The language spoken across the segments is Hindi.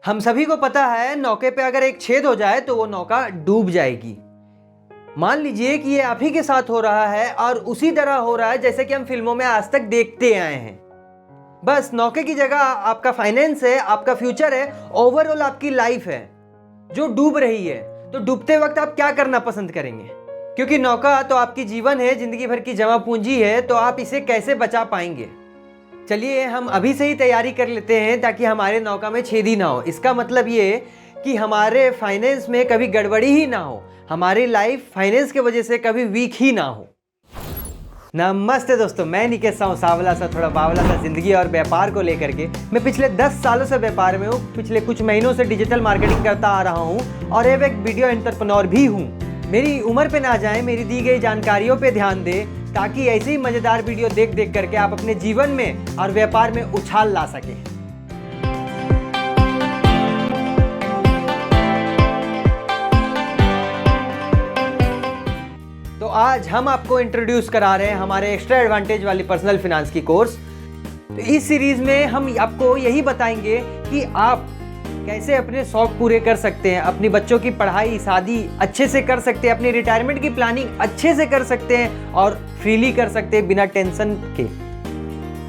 हम सभी को पता है नौके पे अगर एक छेद हो जाए तो वो नौका डूब जाएगी। मान लीजिए कि ये आप ही के साथ हो रहा है और उसी तरह हो रहा है जैसे कि हम फिल्मों में आज तक देखते आए हैं। बस नौके की जगह आपका फाइनेंस है, आपका फ्यूचर है, ओवरऑल आपकी लाइफ है जो डूब रही है। तो डूबते वक्त आप क्या करना पसंद करेंगे? क्योंकि नौका तो आपकी जीवन है, जिंदगी भर की जमा पूंजी है, तो आप इसे कैसे बचा पाएंगे? चलिए हम अभी से ही तैयारी कर लेते हैं ताकि हमारे नौका में छेद ही ना हो। इसका मतलब ये कि हमारे फाइनेंस में कभी गड़बड़ी ही ना हो, हमारी लाइफ फाइनेंस के वजह से कभी वीक ही ना हो। नमस्ते दोस्तों, मैं निकेश साहू, सांवला सा थोड़ा बावला सा जिंदगी और व्यापार को लेकर के। मैं पिछले 10 सालों से व्यापार में हूँ, पिछले कुछ महीनों से डिजिटल मार्केटिंग करता आ रहा हूँ और एक वीडियो एंटरप्रेन्योर भी हूँ। मेरी उम्र पे ना जाएं, मेरी दी गई जानकारियों पे ध्यान दें ताकि ऐसी ही मजेदार वीडियो देख देख करके आप अपने जीवन में और व्यापार में उछाल ला सकें। तो आज हम आपको इंट्रोड्यूस करा रहे हैं हमारे एक्स्ट्रा एडवांटेज वाली पर्सनल फाइनेंस की कोर्स। तो इस सीरीज में हम आपको यही बताएंगे कि आप कैसे अपने शौक पूरे कर सकते हैं, अपनी बच्चों की पढ़ाई शादी अच्छे से कर सकते हैं, अपनी रिटायरमेंट की प्लानिंग अच्छे से कर सकते हैं और फ्रीली कर सकते हैं बिना टेंशन के।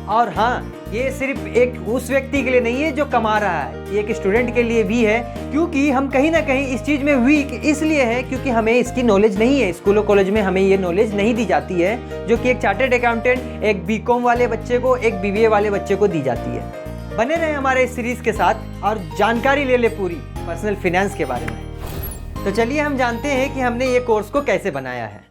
और हाँ, ये सिर्फ एक उस व्यक्ति के लिए नहीं है जो कमा रहा है, ये एक स्टूडेंट के लिए भी है। क्योंकि हम कहीं ना कहीं इस चीज़ में वीक इसलिए हैं क्योंकि हमें इसकी नॉलेज नहीं है। स्कूलों कॉलेज में हमें ये नॉलेज नहीं दी जाती है जो कि एक चार्टर्ड अकाउंटेंट, एक बीकॉम वाले बच्चे को, एक बीबीए वाले बच्चे को दी जाती है। बने रहे हमारे इस सीरीज के साथ और जानकारी ले ले पूरी पर्सनल फाइनेंस के बारे में। तो चलिए हम जानते हैं कि हमने ये कोर्स को कैसे बनाया है।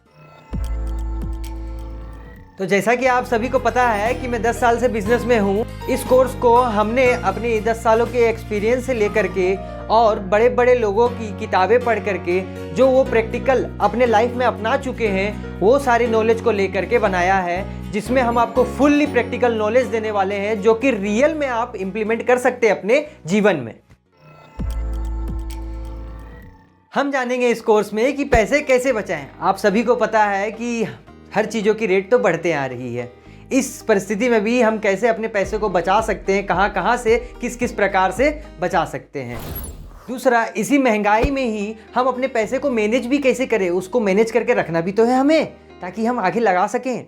तो जैसा कि आप सभी को पता है कि मैं 10 साल से बिजनेस में हूँ। इस कोर्स को हमने अपनी 10 सालों के एक्सपीरियंस से लेकर के और बड़े बड़े लोगों की किताबें पढ़ करके जो वो प्रैक्टिकल अपने लाइफ में अपना चुके हैं वो सारी नॉलेज को लेकर के बनाया है, जिसमें हम आपको फुल्ली प्रैक्टिकल नॉलेज देने वाले हैं जो कि रियल में आप इंप्लीमेंट कर सकते हैं अपने जीवन में। हम जानेंगे इस कोर्स में कि पैसे कैसे बचाएं। आप सभी को पता है कि हर चीज़ों की रेट तो बढ़ते आ रही है। इस परिस्थिति में भी हम कैसे अपने पैसे को बचा सकते हैं, कहाँ से किस किस प्रकार से बचा सकते हैं। दूसरा, इसी महंगाई में ही हम अपने पैसे को मैनेज भी कैसे करें, उसको मैनेज करके रखना भी तो है हमें ताकि हम आगे लगा सकें।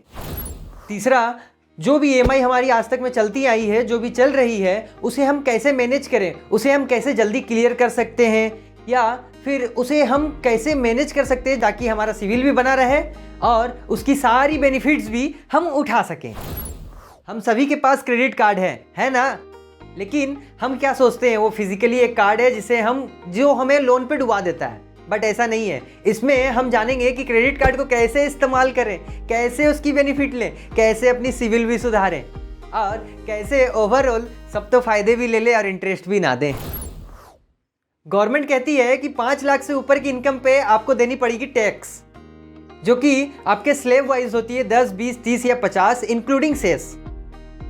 तीसरा, जो भी ईएमआई हमारी आज तक में चलती आई है, जो भी चल रही है, उसे हम कैसे मैनेज करें, उसे हम कैसे जल्दी क्लियर कर सकते हैं या फिर उसे हम कैसे मैनेज कर सकते हैं ताकि हमारा सिविल भी बना रहे और उसकी सारी बेनिफिट्स भी हम उठा सकें। हम सभी के पास क्रेडिट कार्ड है ना? लेकिन हम क्या सोचते हैं वो फिजिकली एक कार्ड है जिसे हम जो हमें लोन पे डुबा देता है, बट ऐसा नहीं है। इसमें हम जानेंगे कि क्रेडिट कार्ड को कैसे इस्तेमाल करें, कैसे उसकी बेनिफिट लें, कैसे अपनी सिविल भी सुधारें और कैसे ओवरऑल सब तो फायदे भी ले लें और इंटरेस्ट भी ना दें। गवर्नमेंट कहती है कि 5 लाख से ऊपर की इनकम पे आपको देनी पड़ेगी टैक्स, जो कि आपके स्लेब वाइज होती है 10, 20, 30 या 50 इंक्लूडिंग सेस।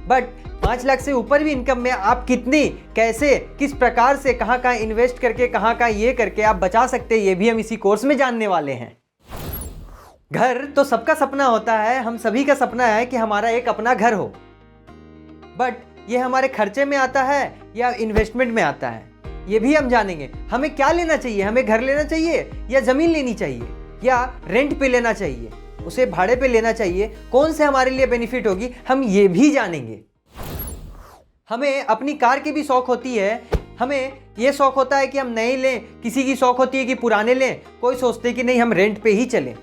बट 5 लाख से ऊपर भी इनकम में आप कितनी, कैसे, किस प्रकार से, कहाँ इन्वेस्ट करके, कहाँ ये करके आप बचा सकते हैं, ये भी हम इसी कोर्स में जानने वाले हैं। घर तो सबका सपना होता है, हम सभी का सपना है कि हमारा एक अपना घर हो। बट ये हमारे खर्चे में आता है या इन्वेस्टमेंट में आता है, ये भी हम जानेंगे। हमें क्या लेना चाहिए, हमें घर लेना चाहिए या ज़मीन लेनी चाहिए या रेंट पे लेना चाहिए, उसे भाड़े पे लेना चाहिए, कौन से हमारे लिए बेनिफिट होगी, हम ये भी जानेंगे। हमें अपनी कार की भी शौक होती है, हमें ये शौक होता है कि हम नए लें, किसी की शौक होती है कि पुराने लें, कोई सोचते कि नहीं हम रेंट पे ही चलें।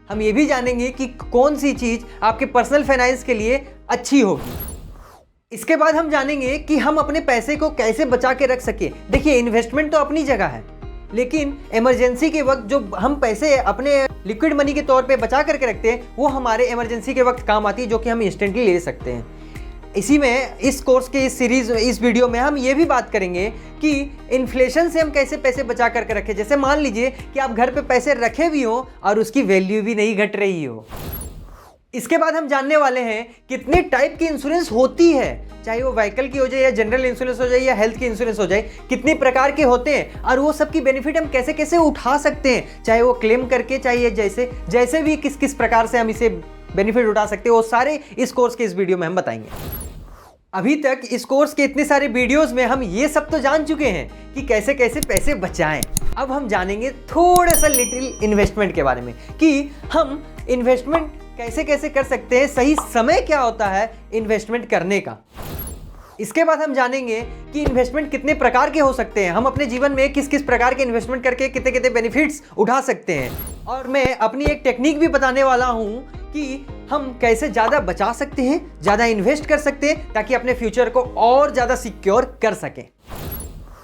हम ये भी जानेंगे कि कौन सी चीज़ आपके पर्सनल फाइनेंस के लिए अच्छी होगी। इसके बाद हम जानेंगे कि हम अपने पैसे को कैसे बचा के रख सके। देखिए, इन्वेस्टमेंट तो अपनी जगह है, लेकिन इमरजेंसी के वक्त जो हम पैसे अपने लिक्विड मनी के तौर पे बचा करके रखते हैं वो हमारे इमरजेंसी के वक्त काम आती है, जो कि हम इंस्टेंटली ले सकते हैं। इसी में इस कोर्स के इस वीडियो में हम ये भी बात करेंगे कि इन्फ्लेशन से हम कैसे पैसे बचा करके रखें। जैसे मान लीजिए कि आप घर पे पैसे रखे भी हो और उसकी वैल्यू भी नहीं घट रही हो। इसके बाद हम जानने वाले हैं कितने टाइप की इंश्योरेंस होती है, चाहे वो व्हीकल की हो जाए या जनरल इंश्योरेंस हो जाए या हेल्थ की इंश्योरेंस हो जाए, कितने प्रकार के होते हैं और वो सब की बेनिफिट हम कैसे कैसे उठा सकते हैं, चाहे वो क्लेम करके, चाहे जैसे भी किस किस प्रकार से हम इसे बेनिफिट उठा सकते हैं, वो सारे इस कोर्स के इस वीडियो में हम बताएंगे। अभी तक इस कोर्स के इतने सारे वीडियोस में हम ये सब तो जान चुके हैं कि कैसे कैसे पैसे बचाएं। अब हम जानेंगे थोड़ा सा लिटिल इन्वेस्टमेंट के बारे में कि हम इन्वेस्टमेंट कैसे कैसे कर सकते हैं, सही समय क्या होता है इन्वेस्टमेंट करने का। इसके बाद हम जानेंगे कि इन्वेस्टमेंट कितने प्रकार के हो सकते हैं, हम अपने जीवन में किस किस प्रकार के इन्वेस्टमेंट करके कितने कितने बेनिफिट्स उठा सकते हैं। और मैं अपनी एक टेक्निक भी बताने वाला हूँ कि हम कैसे ज़्यादा बचा सकते हैं, ज़्यादा इन्वेस्ट कर सकते हैं ताकि अपने फ्यूचर को और ज़्यादा सिक्योर कर सकें।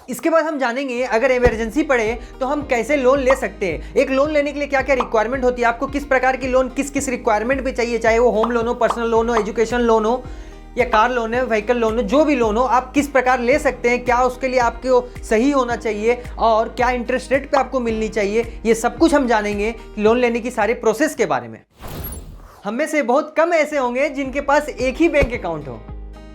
इसके बाद हम जानेंगे अगर इमरजेंसी पड़े तो हम कैसे लोन ले सकते हैं। एक लोन लेने के लिए क्या क्या रिक्वायरमेंट होती है, आपको किस प्रकार की लोन किस किस रिक्वायरमेंट पे चाहिए, चाहे वो होम लोन हो, पर्सनल लोन हो, एजुकेशन लोन हो या कार लोन है, व्हीकल लोन हो, जो भी लोन हो आप किस प्रकार ले सकते हैं, क्या उसके लिए आपको सही होना चाहिए और क्या इंटरेस्ट रेट पे आपको मिलनी चाहिए, ये सब कुछ हम जानेंगे लोन लेने की सारे प्रोसेस के बारे में। हम में से बहुत कम ऐसे होंगे जिनके पास एक ही बैंक अकाउंट हो,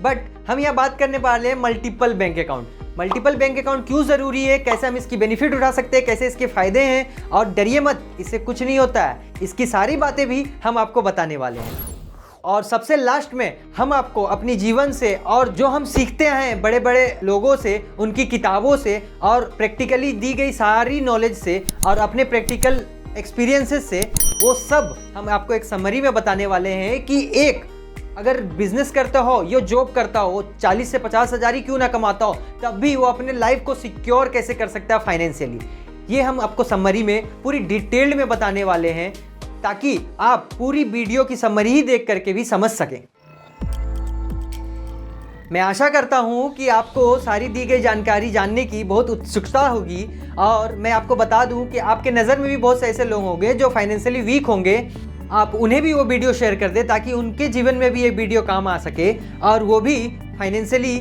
बट हम यहाँ बात करने वाले हैं multiple bank account. Multiple bank account क्यों ज़रूरी है, कैसे हम इसकी बेनिफिट उठा सकते हैं, कैसे इसके फ़ायदे हैं, और डरिए मत, इससे कुछ नहीं होता है। इसकी सारी बातें भी हम आपको बताने वाले हैं। और सबसे लास्ट में हम आपको अपनी जीवन से और जो हम सीखते हैं बड़े बड़े लोगों से, उनकी किताबों से और प्रैक्टिकली दी गई सारी नॉलेज से और अपने प्रैक्टिकल एक्सपीरियंसेस से, वो सब हम आपको एक समरी में बताने वाले हैं कि एक अगर बिजनेस करता हो या जॉब करता हो, 40 से 50 हज़ार ही क्यों ना कमाता हो, तब भी वो अपने लाइफ को सिक्योर कैसे कर सकता है फाइनेंशियली, ये हम आपको समरी में पूरी डिटेल्ड में बताने वाले हैं ताकि आप पूरी वीडियो की समरी ही देख करके भी समझ सकें। मैं आशा करता हूं कि आपको सारी दी गई जानकारी जानने की बहुत उत्सुकता होगी और मैं आपको बता दूं कि आपके नज़र में भी बहुत से ऐसे लोग होंगे जो फाइनेंशियली वीक होंगे, आप उन्हें भी वो वीडियो शेयर कर दें ताकि उनके जीवन में भी ये वीडियो काम आ सके और वो भी फाइनेंशियली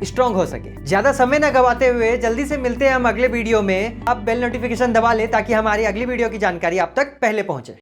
स्ट्रांग हो सके। ज़्यादा समय ना गवाते हुए जल्दी से मिलते हैं हम अगले वीडियो में। आप बेल नोटिफिकेशन दबा लें ताकि हमारी अगली वीडियो की जानकारी आप तक पहले पहुँचे।